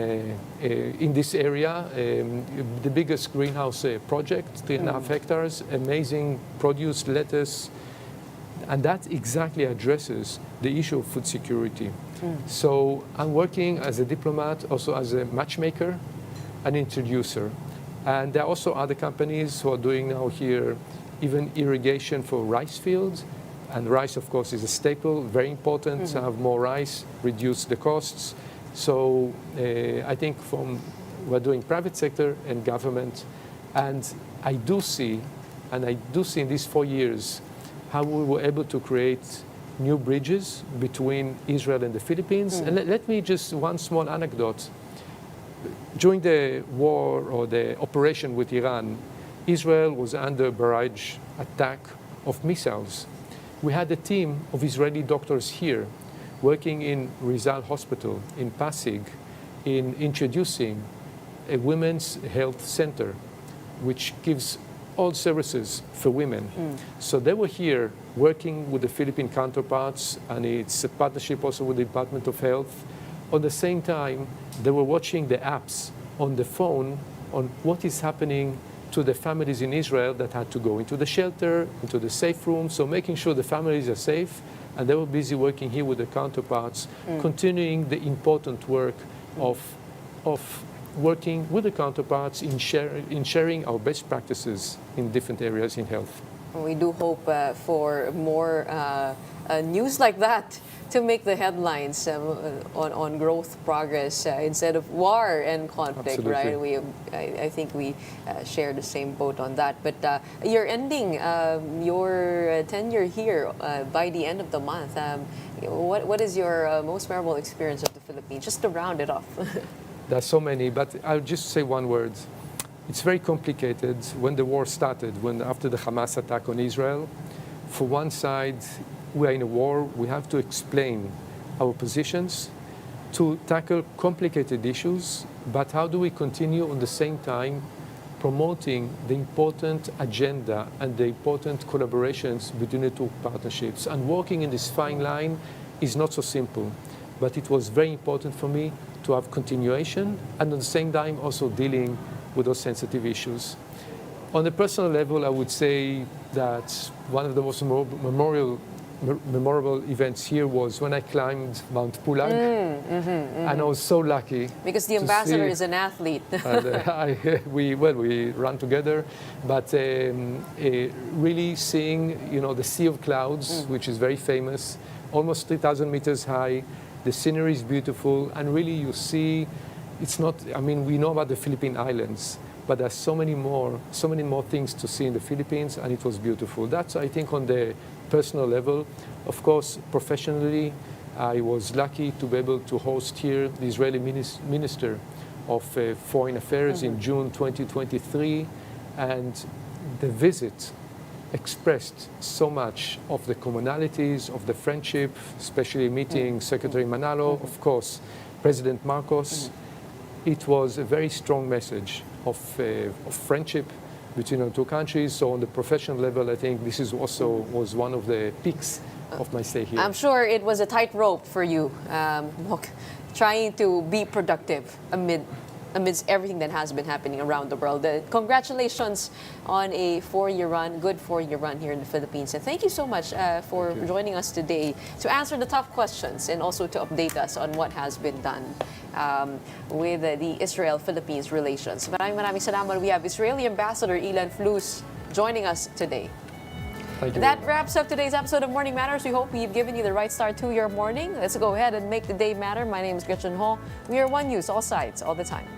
this area. The biggest greenhouse project, 3.5 hectares, amazing produce, lettuce. And that exactly addresses the issue of food security. So I'm working as a diplomat, also as a matchmaker, an introducer. And there are also other companies who are doing now here even irrigation for rice fields. And rice, of course, is a staple, very important to have more rice, reduce the costs. So I think we're doing private sector and government. And I do see in these 4 years how we were able to create new bridges between Israel and the Philippines. And let me just, one small anecdote. During the war or the operation with Iran, Israel was under barrage attack of missiles. We had a team of Israeli doctors here working in Rizal Hospital in Pasig in introducing a women's health center which gives all services for women. So they were here working with the Philippine counterparts, and it's a partnership also with the Department of Health. At the same time, they were watching the apps on the phone on what is happening to the families in Israel that had to go into the shelter, into the safe room, so making sure the families are safe. And they were busy working here with the counterparts, continuing the important work of working with the counterparts in sharing our best practices in different areas in health. We do hope for more news like that to make the headlines on growth, progress instead of war and conflict. Absolutely. Right? I think we share the same boat on that. But you're ending your tenure here by the end of the month. What is your most memorable experience of the Philippines? Just to round it off. There are so many, but I'll just say one word. It's very complicated. When the war started, after the Hamas attack on Israel, for one side, we are in a war. We have to explain our positions to tackle complicated issues, but how do we continue at the same time promoting the important agenda and the important collaborations between the two partnerships? And working in this fine line is not so simple, but it was very important for me to have continuation and at the same time also dealing with those sensitive issues. On a personal level, I would say that one of the most memorable events here was when I climbed Mount Pulag, and I was so lucky. Because the ambassador is an athlete. And we ran together, but really seeing the Sea of Clouds, which is very famous, almost 3,000 meters high. The scenery is beautiful, and really you see, it's not, we know about the Philippine Islands, but there's so many more things to see in the Philippines, and it was beautiful. That's, I think, on the personal level. Of course, professionally, I was lucky to be able to host here the Israeli Minister of Foreign Affairs in June 2023, and the visit expressed so much of the commonalities, of the friendship, especially meeting Secretary Manalo, of course, President Marcos. It was a very strong message of friendship between our two countries. So on the professional level, I think this is also was one of the peaks of my stay here. I'm sure it was a tightrope for you, trying to be productive amidst everything that has been happening around the world. Congratulations on a 4-year run, good 4-year run here in the Philippines. And thank you so much for joining us today to answer the tough questions and also to update us on what has been done with the Israel-Philippines relations. Maraming salamat. We have Israeli Ambassador Ilan Flus joining us today. Thank you. That wraps up today's episode of Morning Matters. We hope we've given you the right start to your morning. Let's go ahead and make the day matter. My name is Gretchen Ho. We are One News, all sides, all the time.